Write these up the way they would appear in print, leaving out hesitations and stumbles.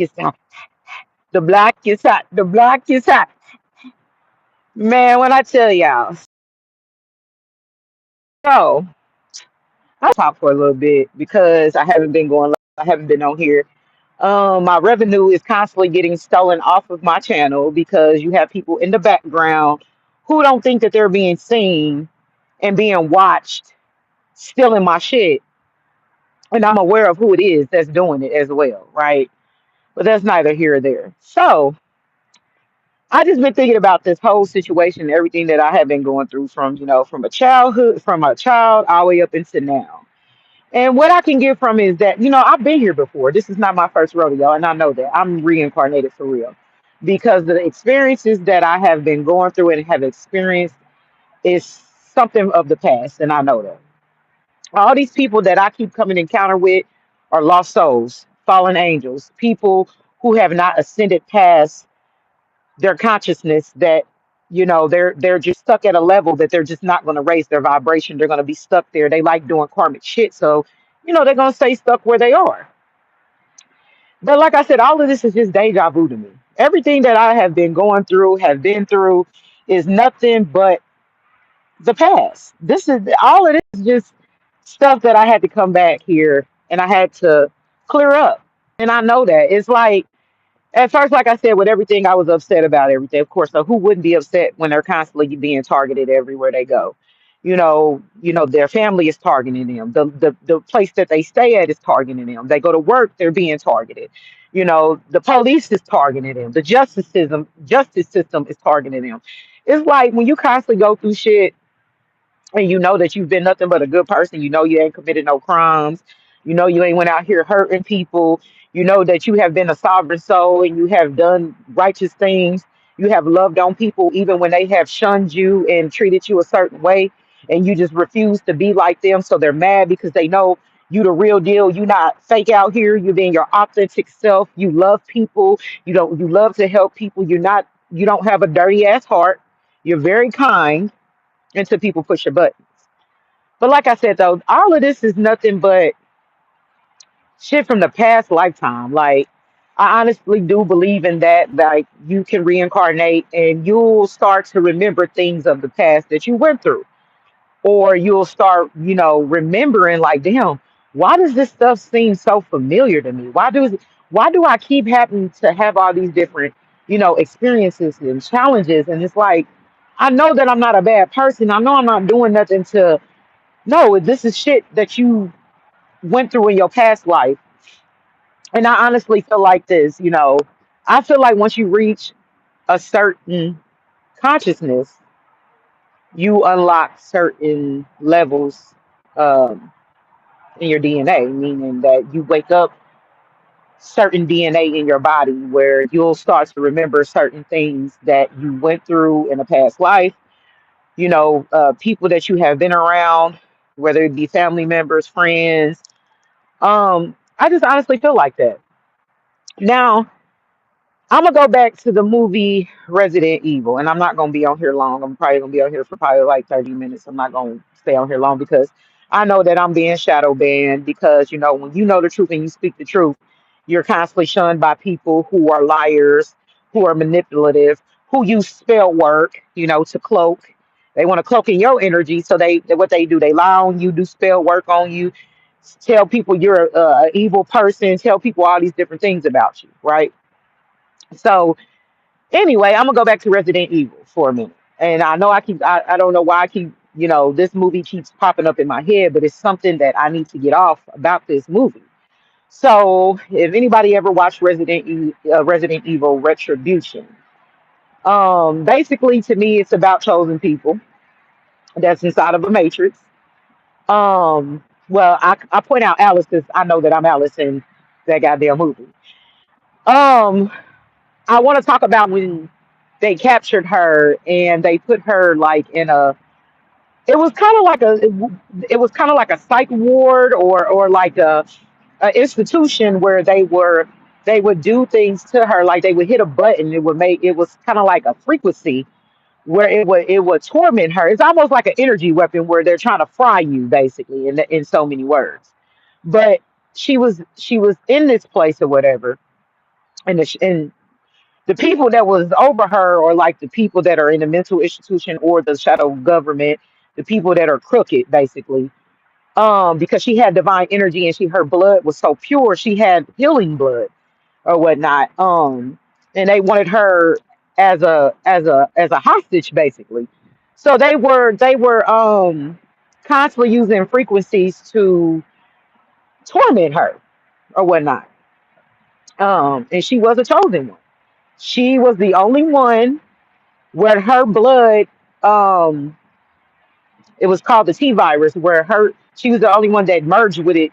It's hot. The block is hot. The block is hot. Man, when I tell y'all. So I'll talk for a little bit because I haven't been going. I haven't been on here. My revenue is constantly getting stolen off of my channel because you have people in the background who don't think that they're being seen and being watched, stealing my shit, and I'm aware of who it is that's doing it as well, right? But that's neither here or there. So I just been thinking about this whole situation, and everything that I have been going through from from from a child all the way up into now. And what I can get from is that, I've been here before. This is not my first rodeo, and I know that. I'm reincarnated for real. Because the experiences that I have been going through and have experienced is something of the past, and I know that. All these people that I keep coming encounter with are lost souls, fallen angels, people who have not ascended past their consciousness, that they're just stuck at a level that they're just not going to raise their vibration. They're going to be stuck there. They like doing karmic shit, so they're going to stay stuck where they are. But like I said, all of this is just deja vu to me. Everything that I have been going through, have been through, is nothing but the past. This is all of this is just stuff that I had to come back here and I had to clear up. And I know that it's like, at first, like I said, with everything, I was upset about everything. Of course, so who wouldn't be upset when they're constantly being targeted everywhere they go? Their family is targeting them. The place that they stay at is targeting them. They go to work, they're being targeted. The police is targeting them. The justice system is targeting them. It's like when you constantly go through shit and you know that you've been nothing but a good person, you ain't committed no crimes, you ain't went out here hurting people, that you have been a sovereign soul and you have done righteous things, you have loved on people even when they have shunned you and treated you a certain way, and you just refuse to be like them, so they're mad because they know you the real deal. You not fake out here, you being your authentic self, you love people, you love to help people, you don't have a dirty ass heart, you're very kind until people push your buttons. But like I said, though, all of this is nothing but shit from the past lifetime. Like, I honestly do believe in that. Like, you can reincarnate and you'll start to remember things of the past that you went through. Or you'll start, remembering, like, damn, why does this stuff seem so familiar to me? Why do I keep having to have all these different, experiences and challenges? And it's like, I know that I'm not a bad person. I know I'm not doing nothing to. No, this is shit that you went through in your past life. And I honestly feel like this. I feel like once you reach a certain consciousness, you unlock certain levels um, in your DNA, meaning that you wake up certain DNA in your body where you'll start to remember certain things that you went through in a past life, people that you have been around, whether it be family members, friends. I just honestly feel like that. Now, I'm gonna go back to the movie Resident Evil, and I'm not gonna be on here long. I'm probably gonna be on here for probably like 30 minutes. I'm not gonna stay on here long because I know that I'm being shadow banned because when you know the truth and you speak the truth, you're constantly shunned by people who are liars, who are manipulative, who use spell work, to cloak. They want to cloak in your energy, so what they do, they lie on you, do spell work on you, tell people you're a evil person, tell people all these different things about you, right? So anyway, I'm gonna go back to Resident Evil for a minute. And I know I don't know why I keep, this movie keeps popping up in my head, but it's something that I need to get off about this movie. So if anybody ever watched Resident Evil Retribution, basically to me it's about chosen people that's inside of a matrix. Well, I point out Alice because I know that I'm Alice in that goddamn movie. Um, I want to talk about when they captured her and they put her like in a. It was kind of like it was kind of like a psych ward or like a institution where they would do things to her, like they would hit a button, it was kind of like a frequency where it would torment her. It's almost like an energy weapon where they're trying to fry you, basically, in so many words. But she was in this place or whatever, And the people that was over her, or like the people that are in the mental institution or the shadow government, the people that are crooked, basically. Because she had divine energy and her blood was so pure, she had healing blood or whatnot. And they wanted her as a hostage, basically. So they were constantly using frequencies to torment her or whatnot. And she was a chosen one. She was the only one where her blood, um it was called the T virus, where her she was the only one that merged with it,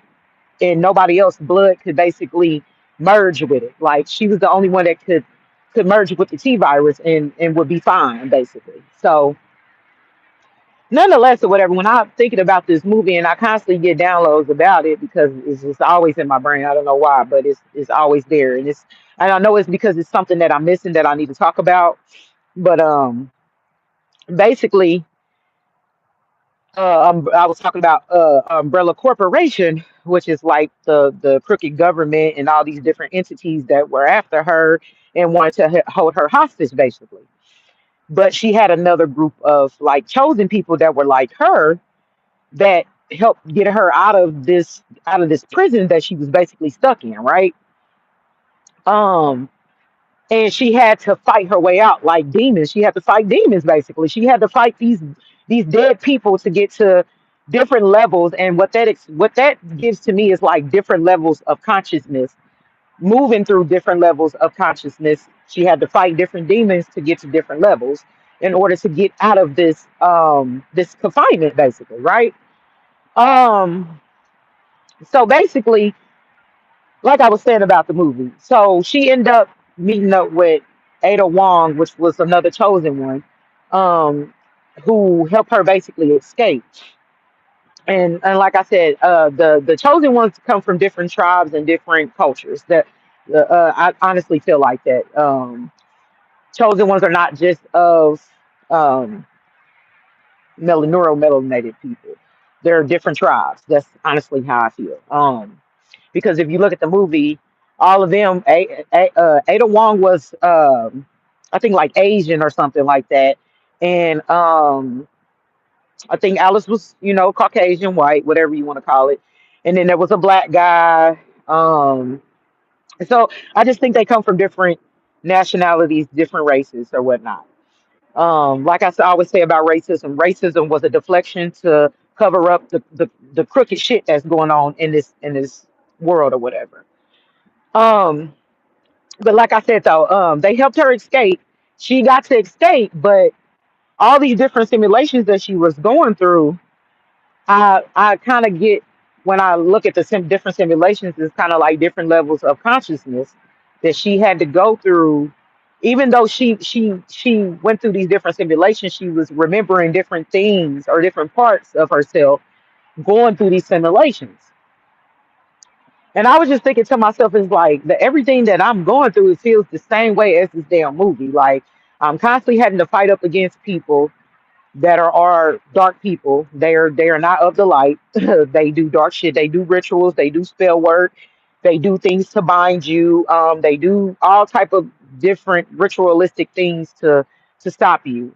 and nobody else blood could basically merge with it. Like she was the only one that could merge with the T virus and would be fine, basically. So nonetheless, or whatever, when I'm thinking about this movie, and I constantly get downloads about it because it's just always in my brain. I don't know why, but it's always there. And I know it's because it's something that I'm missing that I need to talk about. But basically, I was talking about Umbrella Corporation, which is like the crooked government and all these different entities that were after her and wanted to hold her hostage, basically. But she had another group of like chosen people that were like her, that helped get her out of this prison that she was basically stuck in, right? Um, and she had to fight her way out like demons. She had to fight demons, basically. She had to fight these dead people to get to different levels. And what that gives to me is like different levels of consciousness, moving through different levels of consciousness. She had to fight different demons to get to different levels in order to get out of this confinement, basically, right? Um, so basically, like I was saying about the movie, so she ended up meeting up with Ada Wong, which was another chosen one, um, who helped her basically escape. And like I said, the chosen ones come from different tribes and different cultures. I honestly feel like that. Chosen ones are not just of um, neuromelanated people. There are different tribes. That's honestly how I feel. Because if you look at the movie, all of them, Ada Wong was, I think, like Asian or something like that, and I think Alice was, Caucasian, white, whatever you want to call it, and then there was a black guy. So I just think they come from different nationalities, different races, or whatnot. Like I always say about racism, racism was a deflection to cover up the crooked shit that's going on in this world or whatever. Um, but like I said though, they helped her escape. She got to escape, but all these different simulations that she was going through, I kind of get, when I look at the different simulations, it's kind of like different levels of consciousness that she had to go through. Even though she went through these different simulations, she was remembering different things or different parts of herself going through these simulations. And I was just thinking to myself, it's like the everything that I'm going through, it feels the same way as this damn movie. Like I'm constantly having to fight up against people that are dark people. They are not of the light. They do dark shit. They do rituals. They do spell work. They do things to bind you. They do all type of different ritualistic things to stop you.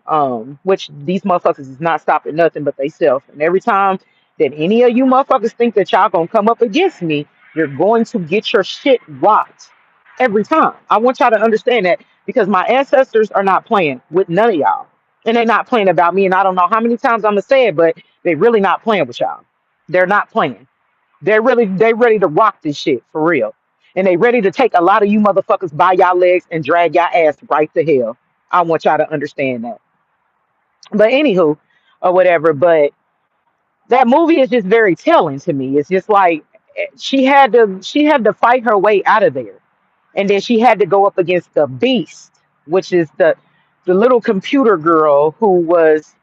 Which these motherfuckers is not stopping nothing but they self. And every time that any of you motherfuckers think that y'all gonna come up against me, you're going to get your shit rocked every time. I want y'all to understand that because my ancestors are not playing with none of y'all, and they're not playing about me. And I don't know how many times I'm gonna say it, but they really not playing with y'all. They're not playing. They ready to rock this shit for real, and they ready to take a lot of you motherfuckers by y'all legs and drag y'all ass right to hell. I want y'all to understand that. But anywho, or whatever. But that movie is just very telling to me. It's just like she had to fight her way out of there, and then she had to go up against the beast, which is the little computer girl who was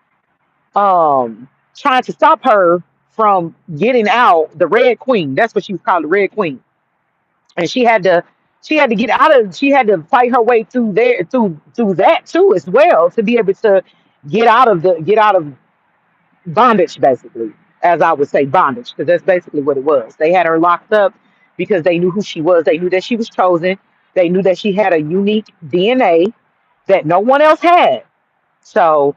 trying to stop her from getting out. The Red Queen, that's what she was called, the Red Queen. And she had to get out of she had to fight her way through there, through that too, as well, to be able to get out of bondage, basically. As I would say, bondage, because that's basically what it was. They had her locked up because they knew who she was. They knew that she was chosen. They knew that she had a unique DNA that no one else had. So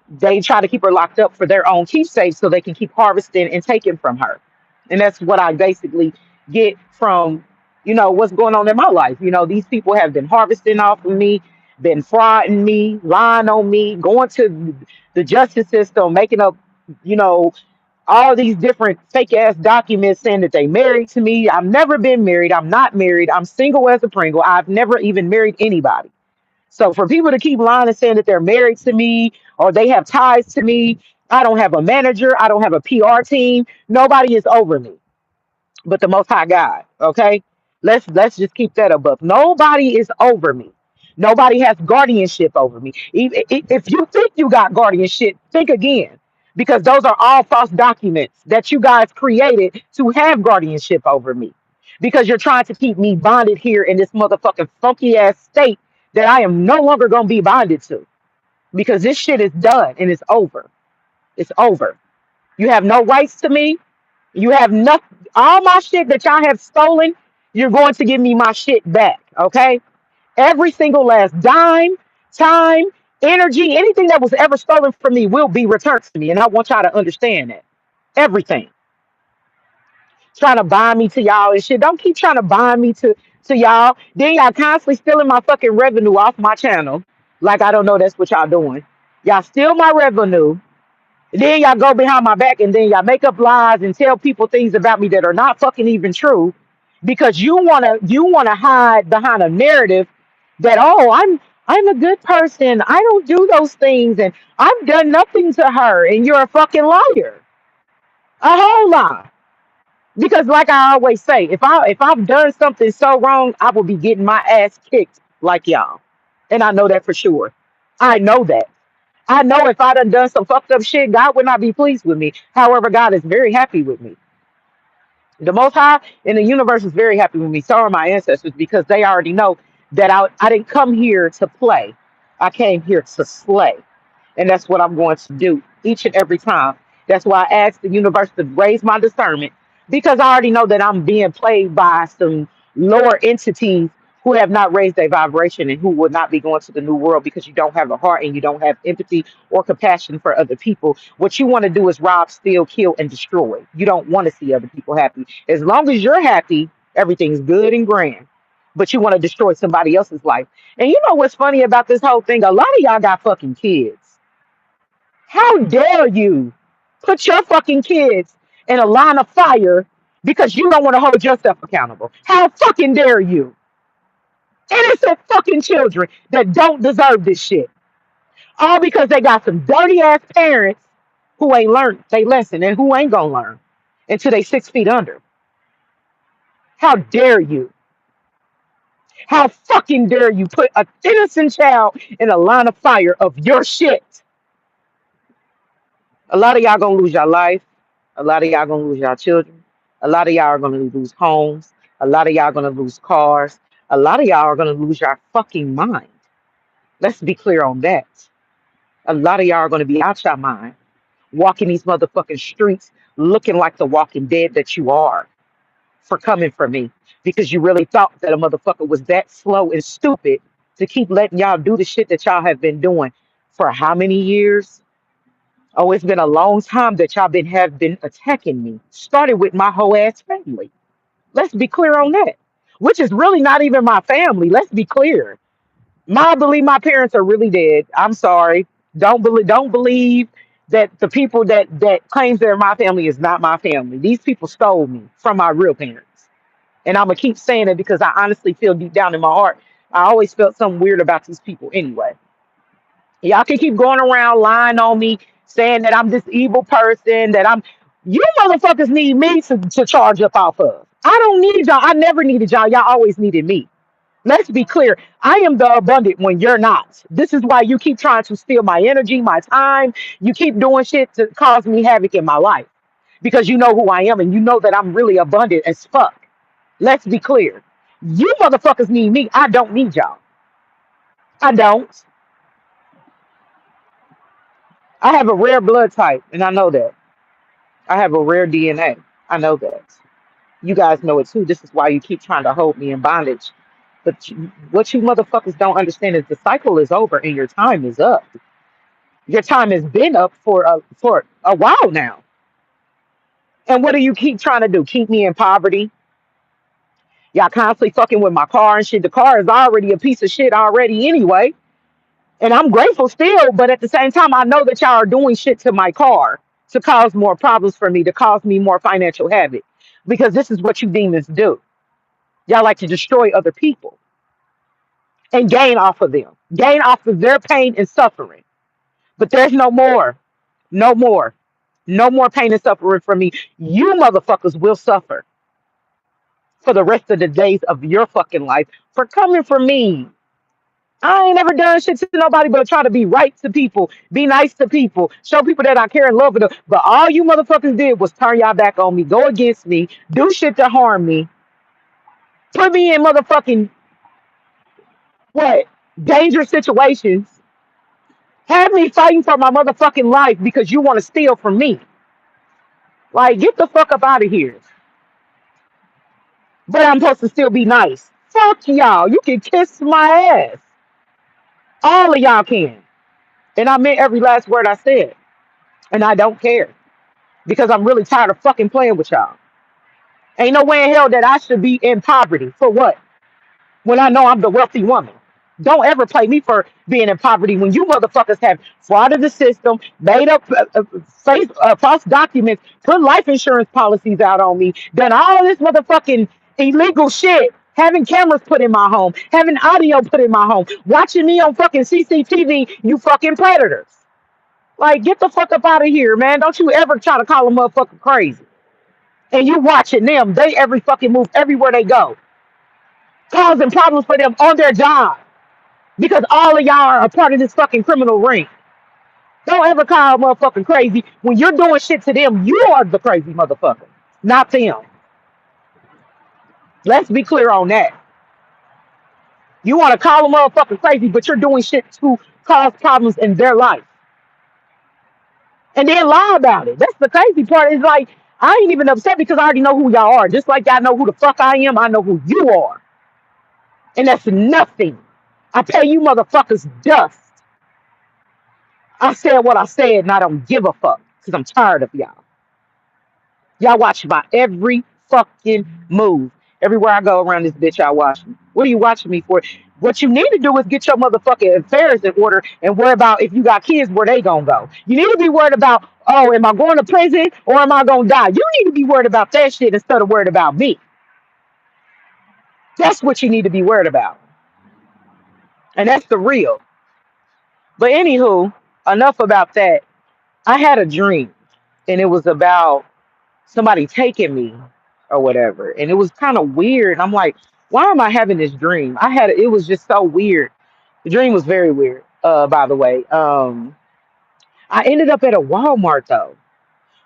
they try to keep her locked up for their own keepsake so they can keep harvesting and taking from her. And that's what I basically get from, what's going on in my life. These people have been harvesting off of me, been frauding me, lying on me, going to the justice system, making up, you know, all these different fake ass documents saying that they married to me. I've never been married. I'm not married. I'm single as a Pringle. I've never even married anybody. So for people to keep lying and saying that they're married to me or they have ties to me, I don't have a manager. I don't have a PR team. Nobody is over me but the Most High God. Okay, let's just keep that above. Nobody is over me. Nobody has guardianship over me. If you think you got guardianship, think again, because those are all false documents that you guys created to have guardianship over me. Because you're trying to keep me bonded here in this motherfucking funky ass state that I am no longer gonna be bonded to. Because this shit is done and it's over. It's over. You have no rights to me. You have nothing. All my shit that y'all have stolen, you're going to give me my shit back. Okay? Every single last dime, time, energy, anything that was ever stolen from me will be returned to me. And I want y'all to understand that. Everything. Trying to bind me to y'all and shit. Don't keep trying to bind me to y'all. Then y'all constantly stealing my fucking revenue off my channel. Like I don't know that's what y'all doing. Y'all steal my revenue. Then y'all go behind my back and then y'all make up lies and tell people things about me that are not fucking even true because you wanna hide behind a narrative that I'm a good person. I don't do those things and I've done nothing to her and you're a fucking liar. A whole lie. Because like I always say, if I've done something so wrong, I will be getting my ass kicked like y'all. And I know that for sure. I know that. I know if I done some fucked up shit, God would not be pleased with me. However, God is very happy with me. The Most High in the universe is very happy with me. So are my ancestors because they already know that I didn't come here to play. I came here to slay. And that's what I'm going to do each and every time. That's why I asked the universe to raise my discernment because I already know that I'm being played by some lower entities who have not raised their vibration and who will not be going to the new world because you don't have a heart and you don't have empathy or compassion for other people. What you want to do is rob, steal, kill, and destroy. You don't want to see other people happy. As long as you're happy, everything's good and grand. But you want to destroy somebody else's life. And you know what's funny about this whole thing? A lot of y'all got fucking kids. How dare you put your fucking kids in a line of fire because you don't want to hold yourself accountable? How fucking dare you? Innocent fucking children that don't deserve this shit. All because they got some dirty ass parents who ain't learned they lesson and who ain't gonna learn until they 6 feet under. How dare you? How fucking dare you put an innocent child in a line of fire of your shit? A lot of y'all gonna lose your life. A lot of y'all gonna lose your children. A lot of y'all are gonna lose homes. A lot of y'all gonna lose cars. A lot of y'all are gonna lose your fucking mind. Let's be clear on that. A lot of y'all are gonna be out your mind, walking these motherfucking streets looking like the walking dead that you are for coming for me. Because you really thought that a motherfucker was that slow and stupid to keep letting y'all do the shit that y'all have been doing for how many years? Oh, it's been a long time that y'all have been attacking me. Started with my whole ass family. Let's be clear on that. Which is really not even my family. Let's be clear. I believe my parents are really dead. I'm sorry. Don't believe that the people that claims they're my family is not my family. These people stole me from my real parents. And I'm gonna keep saying it because I honestly feel deep down in my heart. I always felt something weird about these people anyway. Y'all can keep going around lying on me, saying that I'm this evil person, that I'm you motherfuckers need me to charge up off of. I don't need y'all. I never needed y'all. Y'all always needed me. Let's be clear. I am the abundant when you're not. This is why you keep trying to steal my energy, my time. You keep doing shit to cause me havoc in my life. Because you know who I am and you know that I'm really abundant as fuck. Let's be clear. You motherfuckers need me. I don't need y'all. I don't. I have a rare blood type, and I know that. I have a rare DNA. I know that. You guys know it too. This is why you keep trying to hold me in bondage But what you motherfuckers don't understand is the cycle is over and your time is up. Your time has been up for a while now. And what do you keep trying to do? Keep me in poverty? Y'all constantly fucking with my car and shit. The car is already a piece of shit already anyway. And I'm grateful still, but at the same time, I know that y'all are doing shit to my car to cause more problems for me, to cause me more financial havoc. Because this is what you demons do. Y'all like to destroy other people and gain off of them, gain off of their pain and suffering. But there's no more, no more, no more pain and suffering for me. You motherfuckers will suffer for the rest of the days of your fucking life for coming for me. I ain't never done shit to nobody but try to be right to people, be nice to people, show people that I care and love them. But all you motherfuckers did was turn y'all back on me, go against me, do shit to harm me, put me in motherfucking what dangerous situations, have me fighting for my motherfucking life because you want to steal from me. Like, get the fuck up out of here. But I'm supposed to still be nice. Fuck y'all. You can kiss my ass. All of y'all can. And I meant every last word I said. And I don't care. Because I'm really tired of fucking playing with y'all. Ain't no way in hell that I should be in poverty. For what? When I know I'm the wealthy woman. Don't ever play me for being in poverty when you motherfuckers have frauded the system, made up false documents, put life insurance policies out on me, done all this motherfucking illegal shit, having cameras put in my home, having audio put in my home, watching me on fucking CCTV, you fucking predators. Like, get the fuck up out of here, man. Don't you ever try to call a motherfucker crazy. And you watching them, they every fucking move everywhere they go, causing problems for them on their job because all of y'all are a part of this fucking criminal ring. Don't ever call a motherfucking crazy when you're doing shit to them. You are the crazy motherfucker, not them. Let's be clear on that. You want to call a motherfucker crazy, but you're doing shit to cause problems in their life and then lie about it. That's the crazy part. Is like I ain't even upset because I already know who y'all are. Just like y'all know who the fuck I am, I know who you are, and that's nothing. I pay you motherfuckers dust. I said what I said, and I don't give a fuck because I'm tired of y'all. Y'all watch my every fucking move. Everywhere I go around this bitch, y'all watch me. What are you watching me for? What you need to do is get your motherfucking affairs in order and worry about if you got kids, where they gonna go. You need to be worried about, oh, am I going to prison or am I gonna die? You need to be worried about that shit instead of worried about me. That's what you need to be worried about. And that's the real. But anywho, enough about that. I had a dream and it was about somebody taking me or whatever. And it was kind of weird. I'm like, why am I having this dream? It was just so weird. The dream was very weird, by the way. I ended up at a Walmart though,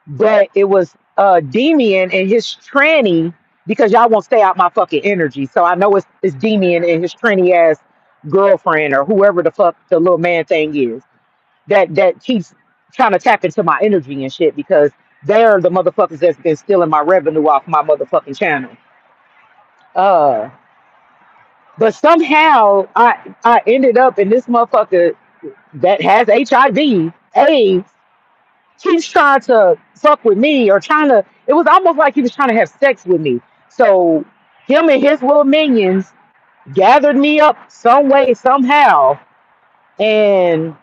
but it was Demian and his tranny because y'all won't stay out my fucking energy. So I know it's Demian and his tranny ass girlfriend or whoever the fuck the little man thing is that keeps trying to tap into my energy and shit because they're the motherfuckers that's been stealing my revenue off my motherfucking channel. Uh, but somehow I ended up in this motherfucker that has HIV, AIDS, keeps trying to fuck with me or trying to. It was almost like he was trying to have sex with me. So him and his little minions gathered me up some way somehow, and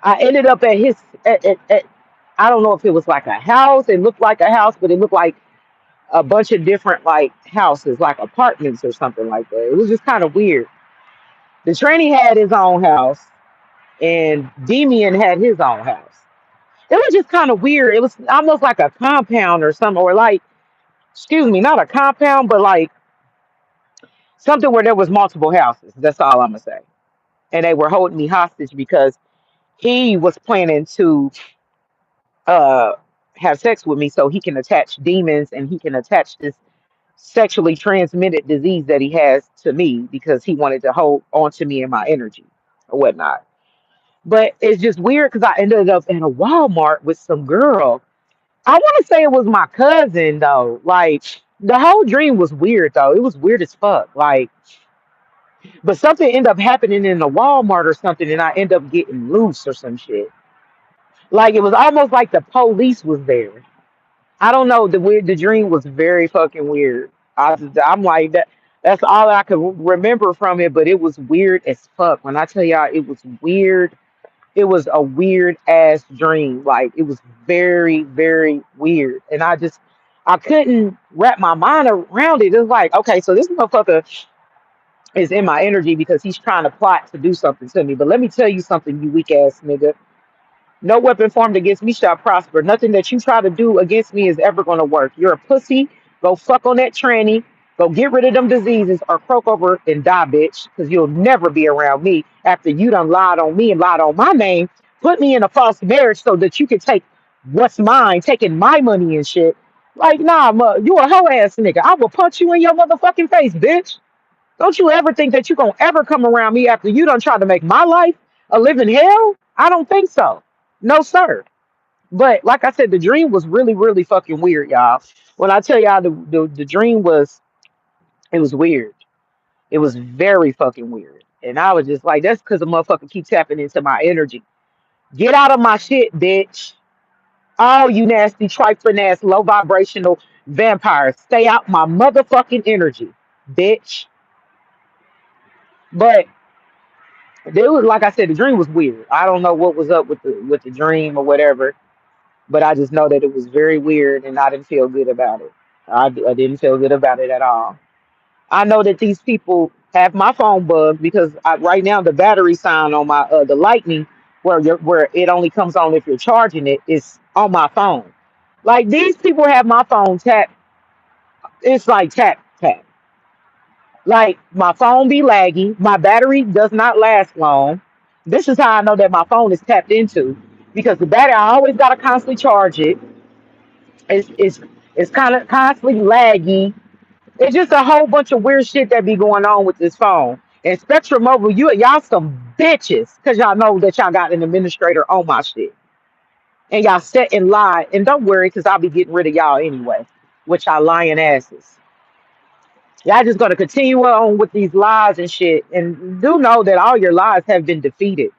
I ended up at his at I don't know if it was like a house. It looked like a house, but it looked like a bunch of different like houses, like apartments or something like that. It was just kind of weird. The trainee had his own house, and Demian had his own house. It was just kind of weird. It was almost like a compound or something, or like, excuse me, not a compound, but like something where there was multiple houses. That's all I'm gonna say. And they were holding me hostage because he was planning to uh have sex with me so he can attach demons and he can attach this sexually transmitted disease that he has to me because he wanted to hold on to me and my energy or whatnot. But it's just weird because I ended up in a Walmart with some girl. I want to say it was my cousin though. Like the whole dream was weird though. It was weird as fuck. Like But something ended up happening in the Walmart or something, and I end up getting loose or some shit. Like it was almost like the police was there. I don't know. The dream was very fucking weird. I'm like that. That's all I could remember from it, but it was weird as fuck. When I tell y'all, it was weird. It was a weird ass dream. Like it was very, very weird, and I couldn't wrap my mind around it. It's like, okay, so this motherfucker is in my energy because he's trying to plot to do something to me. But let me tell you something, you weak ass nigga. No weapon formed against me shall prosper. Nothing that you try to do against me is ever going to work. You're a pussy. Go fuck on that tranny. Go get rid of them diseases or croak over and die, bitch, because you'll never be around me after you done lied on me and lied on my name. Put me in a false marriage so that you can take what's mine, taking my money and shit. Like, nah, you a hoe ass nigga. I will punch you in your motherfucking face, bitch. Don't you ever think that you gonna ever come around me after you done tried to make my life a living hell? I don't think so. No, sir. But like I said, the dream was really, really fucking weird, y'all. When I tell y'all the dream was, it was weird. It was very fucking weird. And I was just like, that's because the motherfucker keep tapping into my energy. Get out of my shit, bitch. Oh, you nasty, trifling ass, low vibrational vampires. Stay out my motherfucking energy, bitch. But there was, like I said, the dream was weird. I don't know what was up with the dream or whatever, but I just know that it was very weird, and I didn't feel good about it. I didn't feel good about it at all. I know that these people have my phone bugged because right now the battery sign on my the lightning where it only comes on if you're charging it is on my phone. Like these people have my phone tap. It's like tap tap. Like my phone be laggy. My battery does not last long. This is how I know that my phone is tapped into because the battery I always gotta constantly charge it. It's kind of constantly laggy. It's just a whole bunch of weird shit that be going on with this phone. And Spectrum Mobile, y'all some bitches because y'all know that y'all got an administrator on my shit. And y'all set and lie. And don't worry because I'll be getting rid of y'all anyway, with y'all lying asses. Y'all just gonna continue on with these lies and shit. And do know that all your lies have been defeated.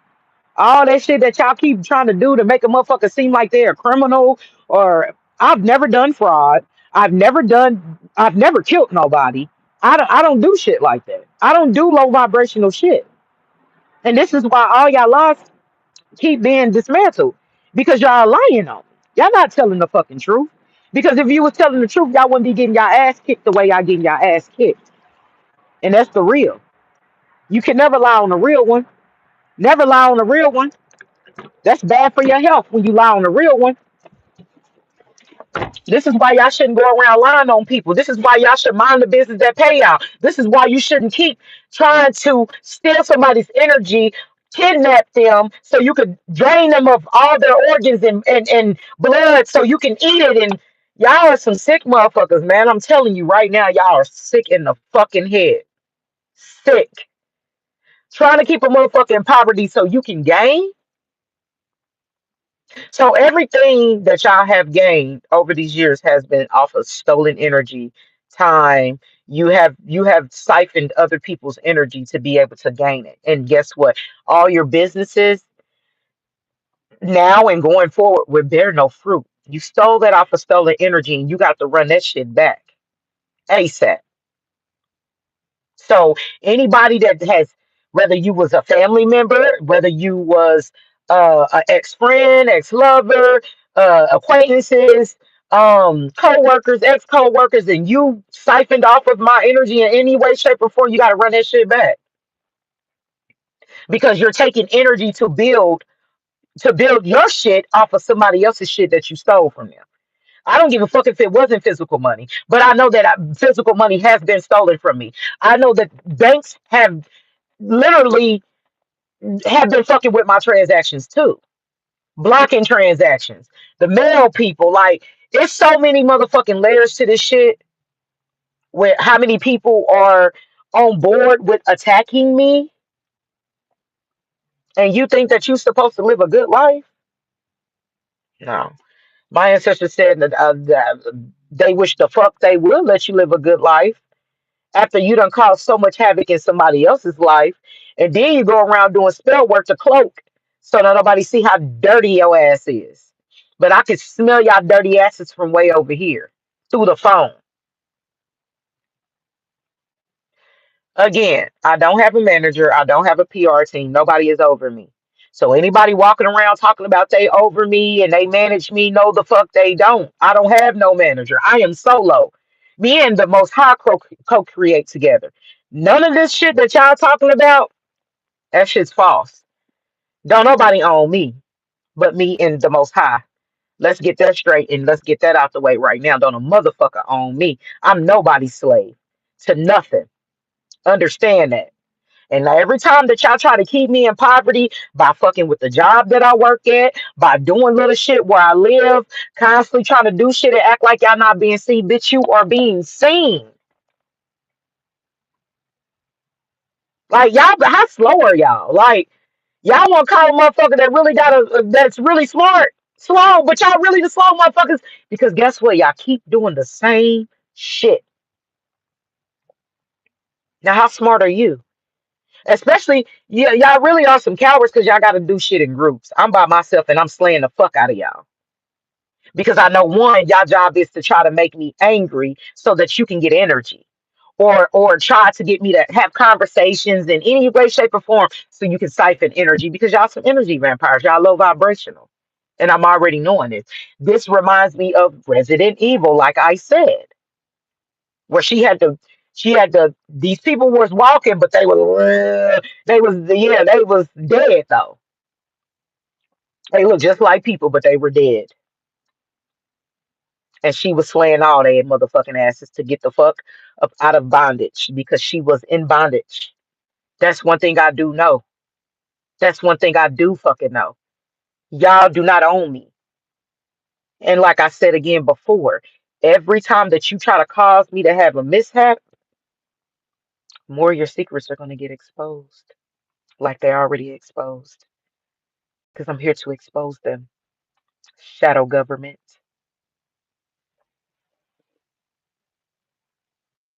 All that shit that y'all keep trying to do to make a motherfucker seem like they're a criminal or I've never done fraud. I've never killed nobody. I don't do shit like that. I don't do low vibrational shit. And this is why all y'all lies keep being dismantled. Because y'all lying on me. Y'all not telling the fucking truth. Because if you was telling the truth, y'all wouldn't be getting y'all ass kicked the way y'all getting y'all ass kicked. And that's the real. You can never lie on the real one. Never lie on the real one. That's bad for your health when you lie on the real one. This is why y'all shouldn't go around lying on people. This is why y'all should mind the business that pay y'all. This is why you shouldn't keep trying to steal somebody's energy, kidnap them so you could drain them of all their organs and blood so you can eat it. And y'all are some sick motherfuckers, man. I'm telling you right now, y'all are sick in the fucking head. Sick. Trying to keep a motherfucker in poverty so you can gain. So everything that y'all have gained over these years has been off of stolen energy, time. You have siphoned other people's energy to be able to gain it. And guess what? All your businesses now and going forward will bear no fruit. You stole that off of stolen energy and you got to run that shit back ASAP. So anybody that has, whether you was a family member, whether you was an ex-friend, ex-lover, acquaintances, co-workers, ex-co-workers, and you siphoned off of my energy in any way, shape, or form, you got to run that shit back because you're taking energy to build your shit off of somebody else's shit that you stole from them. I don't give a fuck if it wasn't physical money, but I know that physical money has been stolen from me. I know that banks have literally have been fucking with my transactions too, blocking transactions. The mail people, like, there's so many motherfucking layers to this shit. Where how many people are on board with attacking me, and you think that you're supposed to live a good life? No. My ancestors said that they wish the fuck they would let you live a good life after you done caused so much havoc in somebody else's life, and then you go around doing spell work to cloak so that nobody see how dirty your ass is. But I can smell y'all dirty asses from way over here through the phone. Again, I don't have a manager. I don't have a PR team. Nobody is over me. So anybody walking around talking about they over me and they manage me, no the fuck they don't. I don't have no manager. I am solo. Me and the Most High co-create together. None of this shit that y'all talking about, that shit's false. Don't nobody own me but me and the Most High. Let's get that straight and let's get that out the way right now. Don't a motherfucker own me. I'm nobody's slave to nothing. Understand that. And every time that y'all try to keep me in poverty by fucking with the job that I work at, by doing little shit where I live, constantly trying to do shit and act like y'all not being seen, bitch, you are being seen. Like y'all, but how slow are y'all? Like y'all want to call a motherfucker that really got that's really smart slow, but y'all really the slow motherfuckers because guess what? Y'all keep doing the same shit. Now, how smart are you? Especially, yeah, y'all really are some cowards because y'all got to do shit in groups. I'm by myself and I'm slaying the fuck out of y'all because I know one, y'all job is to try to make me angry so that you can get energy, or try to get me to have conversations in any way, shape, or form so you can siphon energy because y'all some energy vampires. Y'all low vibrational, and I'm already knowing this. This reminds me of Resident Evil, like I said, where she had to these people was walking but they was dead though. They look just like people but they were dead, and she was slaying all their motherfucking asses to get the fuck up out of bondage because she was in bondage. That's one thing I do know. That's one thing I do fucking know. Y'all do not own me. And like I said again before, every time that you try to cause me to have a mishap, more of your secrets are going to get exposed like they're already exposed because I'm here to expose them. Shadow government.